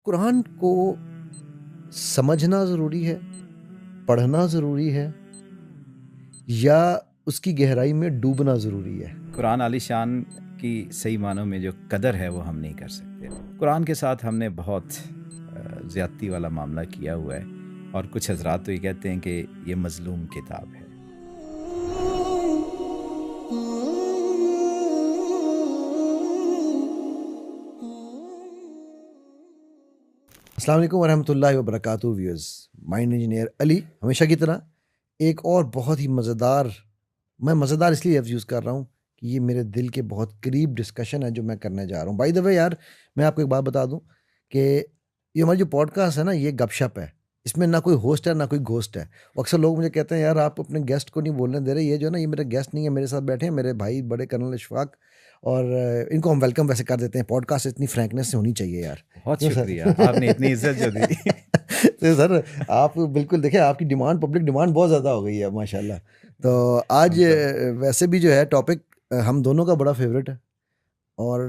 कुरान को समझना ज़रूरी है, पढ़ना ज़रूरी है या उसकी गहराई में डूबना ज़रूरी है? कुरान आलीशान की सही मानों में जो कदर है वो हम नहीं कर सकते। कुरान के साथ हमने बहुत ज़्यादती वाला मामला किया हुआ है और कुछ हजरात तो ये कहते हैं कि ये मज़लूम किताब है। अस्सलाम वालेकुम वरहमतुल्लाहि वबरकातुहू व्यूअर्स। माइंड इंजीनियर अली हमेशा की तरह एक और बहुत ही मज़ेदार, मैं मज़ेदार इसलिए लफ्ज़ यूज़ कर रहा हूँ कि ये मेरे दिल के बहुत करीब डिस्कशन है जो मैं करने जा रहा हूँ। बाय द वे यार, मैं आपको एक बात बता दूँ कि ये हमारी जो पॉडकास्ट है ना, ये गपशप है। इसमें ना कोई होस्ट है ना कोई घोस्ट है। और अक्सर लोग मुझे कहते हैं यार आप अपने गेस्ट को नहीं बोलने दे रहे। ये जो है ना, ये मेरे गेस्ट नहीं है, मेरे साथ बैठे हैं मेरे भाई बड़े कर्नल इशफाक, और इनको हम वेलकम वैसे कर देते हैं। पॉडकास्ट इतनी फ्रैंकनेस से होनी चाहिए यार। बहुत क्यों सर? शुक्रिया, आपने इतनी इज्जत जो दी। तो सर, आप बिल्कुल देखिए, आपकी डिमांड, पब्लिक डिमांड बहुत ज़्यादा हो गई है माशाल्लाह। तो आज वैसे भी जो है टॉपिक हम दोनों का बड़ा फेवरेट है, और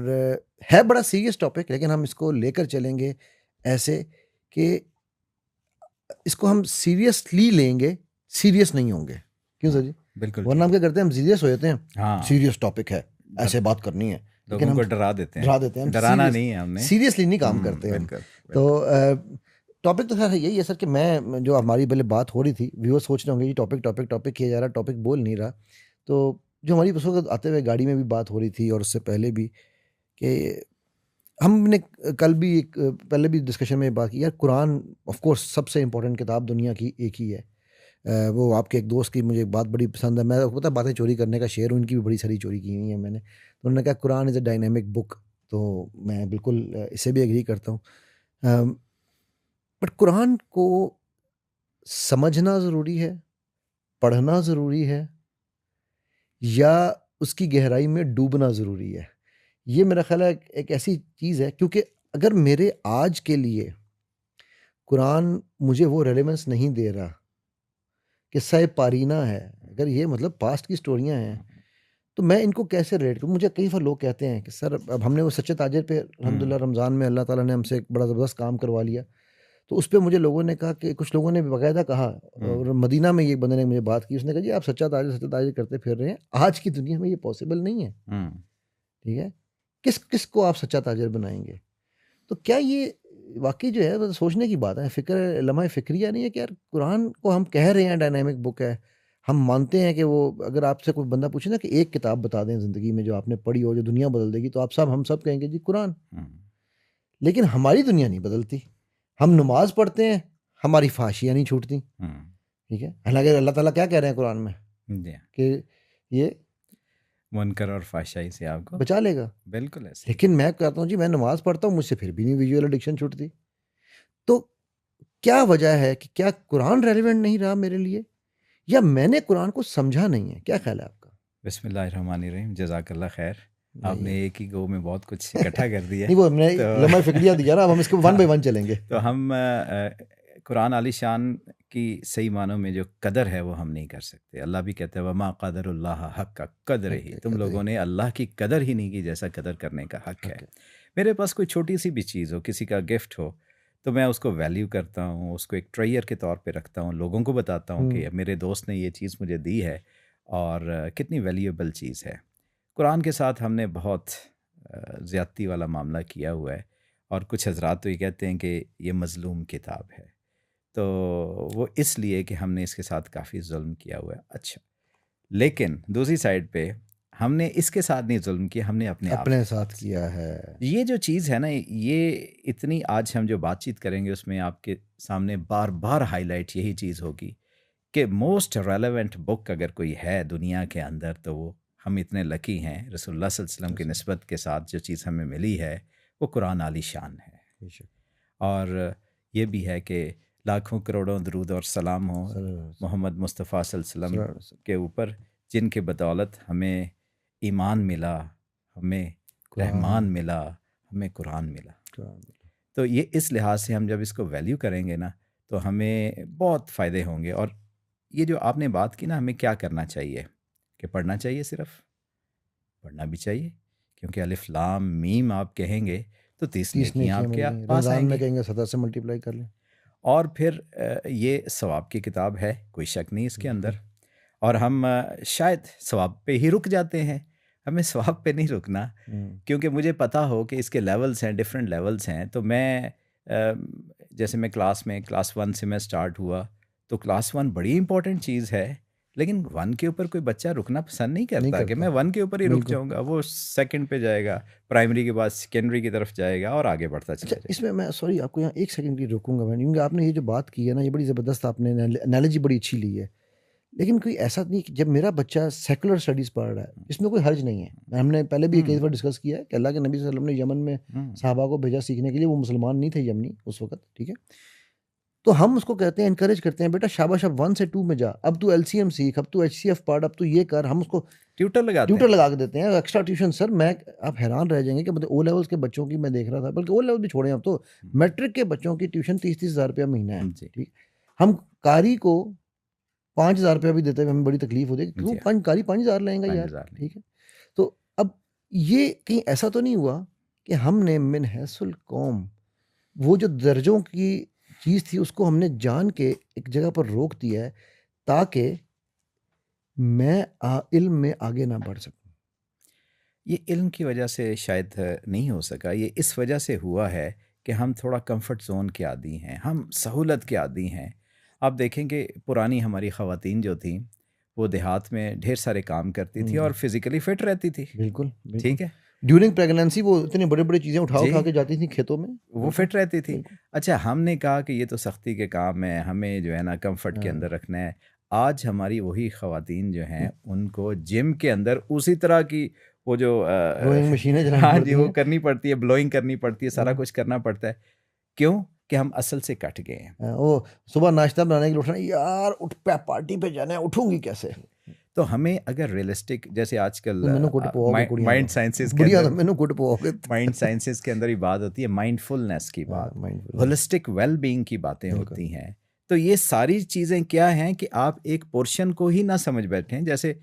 है बड़ा सीरियस टॉपिक, लेकिन हम इसको लेकर चलेंगे ऐसे कि इसको हम सीरियसली लेंगे, सीरियस नहीं होंगे। क्यों सर जी? बिल्कुल वरना हम ठीक क्या करते हैं, हम सीरियस हो जाते हैं, हाँ, सीरियस टॉपिक है, डर, ऐसे बात करनी है, लेकिन लोगों हम को डरा देते डरा हैं। देते हैं, हम डराना सीरियस नहीं है हमने। सीरियसली नहीं काम करते हम। बिल्कुल तो बिल्कुल। टॉपिक तो खैर यही है सर कि मैं जो हमारी पहले बात हो रही थी, व्यूअर्स सोच रहे होंगे ये टॉपिक टॉपिक टॉपिक किया जा रहा है, टॉपिक बोल नहीं रहा। तो जो हमारी उस वक्त आते हुए गाड़ी में भी बात हो रही थी और उससे पहले भी, कि हमने कल भी एक पहले भी डिस्कशन में बात की यार, कुरान ऑफ कोर्स सबसे इंपॉर्टेंट किताब दुनिया की एक ही है। वो आपके एक दोस्त की मुझे एक बात बड़ी पसंद है, मैं आपको पता है, बातें चोरी करने का शेर हूँ, उनकी भी बड़ी सारी चोरी की हुई है मैंने। तो उन्होंने कहा Quran is a dynamic book. तो मैं बिल्कुल इससे भी एग्री करता हूँ। बट कुरान को समझना ज़रूरी है, पढ़ना ज़रूरी है या उसकी गहराई में डूबना ज़रूरी है? ये मेरा ख़्याल है एक ऐसी चीज़ है, क्योंकि अगर मेरे आज के लिए कुरान मुझे वो रेलेवेंस नहीं दे रहा, किस्सा पारीना है, अगर ये मतलब पास्ट की स्टोरियाँ हैं, तो मैं इनको कैसे रिलेट करूँ? मुझे कई बार लोग कहते हैं कि सर, अब हमने वो सच्चे ताजिर पे अल्हम्दुलिल्लाह रमज़ान में अल्लाह ताला ने हमसे एक बड़ा ज़बरदस्त काम करवा लिया। तो उस पे मुझे लोगों ने कहा कि कुछ लोगों ने बाकायदा कहा, और मदीना में ये एक बंदे ने मुझे बात की, उसने कहा जी आप सच्चा ताजिर करते फिर रहे हैं, आज की दुनिया में ये पॉसिबल नहीं है। ठीक है? किसको आप सच्चा ताजिर बनाएँगे? तो क्या ये वाक़ई जो है वो सोचने की बात है, फ़िक्र लम्हा फ़िक्रिया नहीं है कि यार कुरान को हम कह रहे हैं डायनामिक बुक है। हम मानते हैं कि वो, अगर आपसे कोई बंदा पूछे ना कि एक किताब बता दें ज़िंदगी में जो आपने पढ़ी हो, जो दुनिया बदल देगी, तो हम सब कहेंगे जी कुरान। लेकिन हमारी दुनिया नहीं बदलती। हम नमाज़ पढ़ते हैं, हमारी फ़ाशियाँ नहीं छूटती। ठीक है? हालाँकि अल्लाह ताला क्या कह रहे हैं कुरान में जी, कि ये मुनकर और फाशाई से आपको बचा लेगा। बिल्कुल ऐसे ही। लेकिन मैं कहता हूँ जी, मैं नमाज़ पढ़ता हूँ, मुझसे फिर भी नहीं विजुअल एडिक्शन छूटती। तो क्या वजह है कि क्या कुरान रेलेवेंट नहीं रहा मेरे लिए, या मैंने कुरान को समझा नहीं है? क्या ख्याल है आपका? बिस्मिल्लाहिर्रहमानिर्रहीम, जज़ाकल्लाह खैर। नहीं, आपने एक ही गो में बहुत कुछ इकट्ठा कर दिया है। नहीं, वो हमने तो लम्हा फ़िक्रिया दिया ना, अब हम इसको वन बाय वन चलेंगे। तो हम कुरान आलीशान की सही मानों में जो कदर है वो हम नहीं कर सकते। अल्लाह भी कहते हैं वमा क़दरुल्लाह हक़्क़ क़द्रिही, तुम लोगों ने अल्लाह की कदर ही नहीं की जैसा कदर करने का हक़ है। मेरे पास कोई छोटी सी भी चीज़ हो, किसी का गिफ्ट हो, तो मैं उसको वैल्यू करता हूँ, उसको एक ट्रेजर के तौर पे रखता हूँ, लोगों को बताता हूँ कि मेरे दोस्त ने ये चीज़ मुझे दी है और कितनी वैल्यूएबल चीज़ है। कुरान के साथ हमने बहुत ज़्यादती वाला मामला किया हुआ है और कुछ हजरात तो ये कहते हैं कि ये मज़लूम किताब है। तो वो इसलिए कि हमने इसके साथ काफ़ी जुल्म किया हुआ है। अच्छा, लेकिन दूसरी साइड पे हमने इसके साथ नहीं जुल्म किया, हमने अपने आप अपने के साथ साथ किया है। ये जो चीज़ है ना, ये इतनी, आज हम जो बातचीत करेंगे उसमें आपके सामने बार बार हाईलाइट यही चीज़ होगी कि मोस्ट रेलेवेंट बुक अगर कोई है दुनिया के अंदर, तो वो हम इतने लकी हैं, रसूलुल्लाह सल्लल्लाहु अलैहि वसल्लम की निस्बत के साथ जो चीज़ हमें मिली है वो कुरान आली शान है। बेशक। और ये भी है कि लाखों करोड़ों दरूद और सलाम हो मोहम्मद मुस्तफ़ा सल्लल्लाहु अलैहि वसल्लम के ऊपर, जिनके बदौलत हमें ईमान मिला, हमें रहमान मिला, हमें कुरान मिला। तो ये इस लिहाज से हम जब इसको वैल्यू करेंगे ना, तो हमें बहुत फ़ायदे होंगे। और ये जो आपने बात की ना, हमें क्या करना चाहिए, कि पढ़ना चाहिए, सिर्फ पढ़ना भी चाहिए, क्योंकि अलिफ लाम मीम आप कहेंगे तो 30 30 नेकियां नेकियां मिल आपके गई, पास रमज़ान में आएंगी। कहेंगे 17 से मल्टीप्लाई कर लें। और फिर ये सवाब की किताब है, कोई शक नहीं इसके बिल्कुल। अंदर। और हम शायद सवाब पे ही रुक जाते हैं, हमें सवाब पे नहीं रुकना, हुँ, क्योंकि मुझे पता हो कि इसके लेवल्स हैं, डिफरेंट लेवल्स हैं। तो मैं जैसे मैं क्लास 1 से मैं स्टार्ट हुआ, तो क्लास 1 बड़ी इंपॉर्टेंट चीज़ है, लेकिन 1 के ऊपर कोई बच्चा रुकना पसंद नहीं नहीं करता कि मैं करता। 1 के ऊपर ही रुक बिल्कुल। जाऊंगा। वो सेकंड पे जाएगा, प्राइमरी के बाद सेकेंडरी की तरफ जाएगा और आगे बढ़ता अच्छा, चला जाएगा। इसमें मैं सॉरी आपको यहाँ 1 सेकंड के लिए रोकूँगा मैं, क्योंकि आपने ये जो बात की है ना, ये बड़ी ज़बरदस्त आपने एनालॉजी बड़ी अच्छी ली है। लेकिन कोई ऐसा नहीं कि जब मेरा बच्चा सेकुलर स्टडीज़ पढ़ रहा है, इसमें कोई हर्ज नहीं है। हमने पहले भी ये कई हम्म। दफ़ा डिस्कस किया है कि अल्लाह के नबी सल्लल्लाहु अलैहि वसल्लम ने यमन में हम्म। सहाबा को भेजा सीखने के लिए, वो मुसलमान नहीं थे यमनी उस वक़्त, ठीक है? तो हम उसको कहते हैं, एनकरेज करते हैं, बेटा शाबाश अब 1 से 2 में जा, अब तू एलसीएम सीख, अब तू एचसीएफ पढ़, अब तू ये कर। हम उसको ट्यूटर लगाते ट्यूटर हैं। लगा के देते हैं, एक्स्ट्रा ट्यूशन। सर मैं आप हैरान रह जाएँगे कि मतलब ओ लेवल्स के बच्चों की मैं देख रहा था, बल्कि ओ लेवल भी छोड़ें अब तो, मैट्रिक के बच्चों की ट्यूशन 30-30 हज़ार रुपया महीना है, जी। ठीक? हम कारी को 5,000 रुपया भी देते हुए हमें बड़ी तकलीफ़ होती है कि क्यों जी हाँ, कारी 5,000 लेगा यार, 5,000 नहीं। ठीक है? तो अब ये कहीं ऐसा तो नहीं हुआ कि हमने मिन हैसुल कौम वो जो दर्जों की चीज़ थी उसको हमने जान के एक जगह पर रोक दिया है ताकि मैं इल्म में आगे ना बढ़ सकूँ। ये इल्म की वजह से शायद नहीं हो सका, ये इस वजह से हुआ है कि हम थोड़ा कंफर्ट ज़ोन के आदी हैं, हम सहूलत के आदी हैं। आप देखेंगे पुरानी हमारी ख़वातीन जो थीं, वो देहात में ढेर सारे काम करती थी और हुँ, फिज़िकली फ़िट रहती थी, बिल्कुल, बिल्कुल। ठीक है? ड्यूरिंग प्रेगनेंसी वो इतनी बड़ी-बड़ी चीज़ें जी, उठा के जाती थी खेतों में। वो बिल्कुल, फ़िट रहती थी। बिल्कुल। अच्छा, हमने कहा कि ये तो सख्ती के काम है, हमें जो है ना कंफर्ट के हाँ, अंदर रखना है। आज हमारी वही ख़वातीन जो हैं, उनको जिम के अंदर उसी तरह की वो जो रोइंग मशीनें चलानी हाँ जी, पड़ती वो हैं। करनी पड़ती है, ब्लोइंग करनी पड़ती है, सारा हाँ, कुछ करना पड़ता है। क्यों? कि हम असल से कट गए हैं। वो सुबह नाश्ता बनाने के लिए उठना, यार उठ पे पार्टी पे जाना है, उठूँगी कैसे? तो हमें अगर रियलिस्टिक, जैसे आजकल तो मैनू कुट पवाओगे कुड़ियाँ माइंड तो। साइंसेज़ के बुढ़िया तो अंदर मैनू कुट पवाओगे। माइंड साइंसेस के अंदर ही बात होती है माइंडफुलनेस की हाँ, बात, माइंडफुलनेस होलिस्टिक वेल बीइंग की बातें बिल्कुल। होती हैं। तो ये सारी चीज़ें क्या हैं कि आप एक पोर्शन को ही ना समझ बैठें। जैसे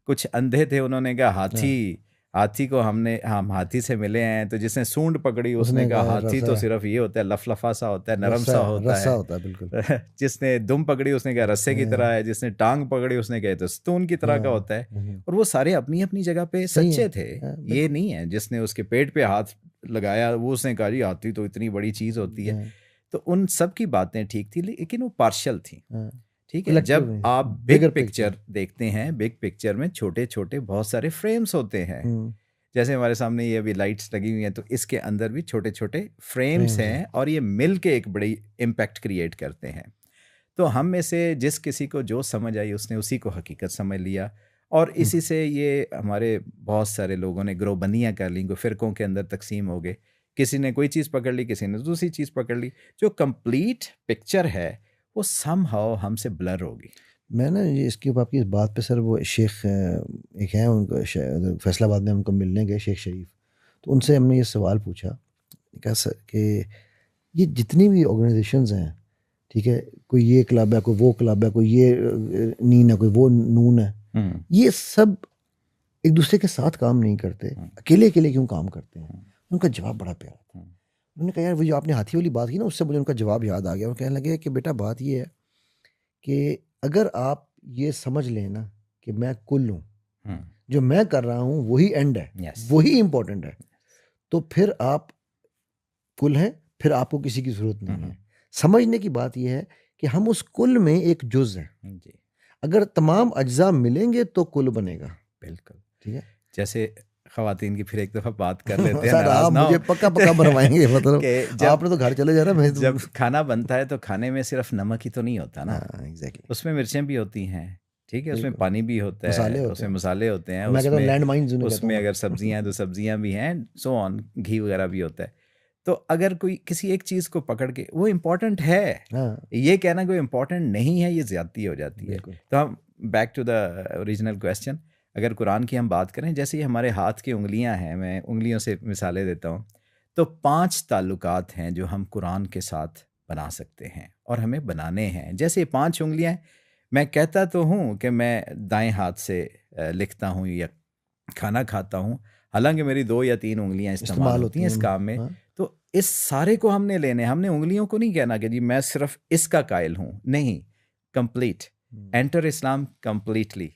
कुछ अंधे थे, उन्होंने कहा हाँ, हाथी, हाथी को हम हाथी से मिले हैं, तो जिसने सूंड पकड़ी उसने उसने कहा कहा हाथी रसा तो सिर्फ ये होता है, लफलफा सा होता है, नरम रस्सा सा होता रस्सा है। होता है बिल्कुल। जिसने दुम पकड़ी उसने कहा रस्से की तरह हाँ, है, जिसने टांग पकड़ी उसने कहा ये तो स्तून की तरह का हाँ, होता है। हुँ, और वो सारे अपनी अपनी जगह पे सही है। सच्चे थे। ये बिल्कुल। नहीं है जिसने उसके पेट पे हाथ लगाया वो उसने कहा जी हाथी तो इतनी बड़ी चीज़ होती है। हाँ, तो उन सब की बातें ठीक थी, लेकिन वो पार्शियल थी। हाँ, ठीक है, कलेक्टिव जब नहीं, आप बिग बिगर पिक्चर। पिक्चर देखते हैं, बिग पिक्चर में छोटे छोटे बहुत सारे फ्रेम्स होते हैं। हुँ, जैसे हमारे सामने ये अभी लाइट्स लगी हुई हैं, तो इसके अंदर भी छोटे छोटे फ्रेम्स फ्रेम्स हैं। हैं और ये मिल के एक बड़ी इम्पैक्ट क्रिएट करते हैं। तो हम में से जिस किसी को जो समझ आई उसने उसी को हकीकत समझ लिया, और हुँ, इसी से ये हमारे बहुत सारे लोगों ने ग्रोबंदियाँ कर लीं, फ़िरकों के अंदर तकसीम हो गए। किसी ने कोई चीज़ पकड़ ली, किसी ने दूसरी चीज़ पकड़ ली। जो कंप्लीट पिक्चर है वो समहाउ हमसे ब्लर होगी। मैं ना ये इसके ऊपर आपकी इस बात पे सर वो शेख एक हैं उनको फैसलाबाद में उनको मिलने गए शेख शरीफ। तो उनसे हमने ये सवाल पूछा, कहा सर कि ये जितनी भी ऑर्गेनाइजेशंस हैं, ठीक है? कोई ये क्लब है, कोई वो क्लब है, कोई ये नीन है, कोई वो नून है। हुँ, ये सब एक दूसरे के साथ काम नहीं करते, हुँ, अकेले-अकेले क्यों काम करते हैं? हुँ, उनका जवाब बड़ा प्यारा था। हुँ, उन्होंने कहा यार वो जो आपने हाथी वाली बात की ना उससे मुझे उनका जवाब याद आ गया। वो कहने लगे कि बेटा बात ये है कि अगर आप ये समझ लें ना कि मैं कुल हूँ, हुँ, जो मैं कर रहा हूँ वही एंड है, यस। वही इम्पोर्टेंट है, तो फिर आप कुल हैं, फिर आपको किसी की ज़रूरत हुँ, नहीं हुँ, है। समझने की बात ये है कि हम उस कुल में एक जुज़ हैं। जी, अगर तमाम अज्ज़ा मिलेंगे तो कुल बनेगा, बिल्कुल। ठीक है? जैसे ख़वातीन की फिर एक दफ़ा बात कर लेते हैं, सर नाराज़ आप ना हो। मुझे पक्का-पक्का भरमाएँगे मतलब कि जब आपने तो घर चले जाना मैं तो जब खाना बनता है तो खाने में सिर्फ़ नमक ही तो नहीं होता ना, हाँ, एग्ज़ैक्टली उसमें मिर्चें भी होती हैं, ठीक है? उसमें बिल्कुल। पानी भी होता मसाले है, होते उसमें हैं। मसाले होते हैं, मैं कहता हूँ उसमें लैंड माइन्स उन्हें कहता हूँ उसमें मैं। अगर सब्ज़ियाँ हैं तो सब्ज़ियाँ भी हैं, सो ऑन, घी वग़ैरह भी होता है। तो अगर कोई किसी एक चीज़ को पकड़ के वो इम्पोर्टेंट है, हाँ, ये कहना कि वो इम्पोर्टेंट नहीं है, ये ज़्यादती हो जाती है। बिल्कुल। तो हम back to the original question, अगर कुरान की हम बात करें, जैसे ये हमारे हाथ की उँगलियाँ हैं, मैं उँगलियों से मिसालें देता हूँ, तो 5 ताल्लुकात हैं जो हम कुरान के साथ बना सकते हैं और हमें बनाने हैं। जैसे ये 5 उँगलियाँ हैं, मैं कहता तो हूँ कि मैं दाएँ हाथ से लिखता हूँ या खाना खाता हूँ, हालाँकि मेरी 2 या 3 उँगलियाँ इस्तेमाल इस्तेमाल होती होती हैं हैं इस उनमें। काम में। हाँ, तो इस सारे को हमने लेने, हमने उंगलियों को नहीं कहना कि जी मैं सिर्फ इसका कायल हूँ, नहीं, कंप्लीट, हुँ। एंटर इस्लाम कंप्लीटली।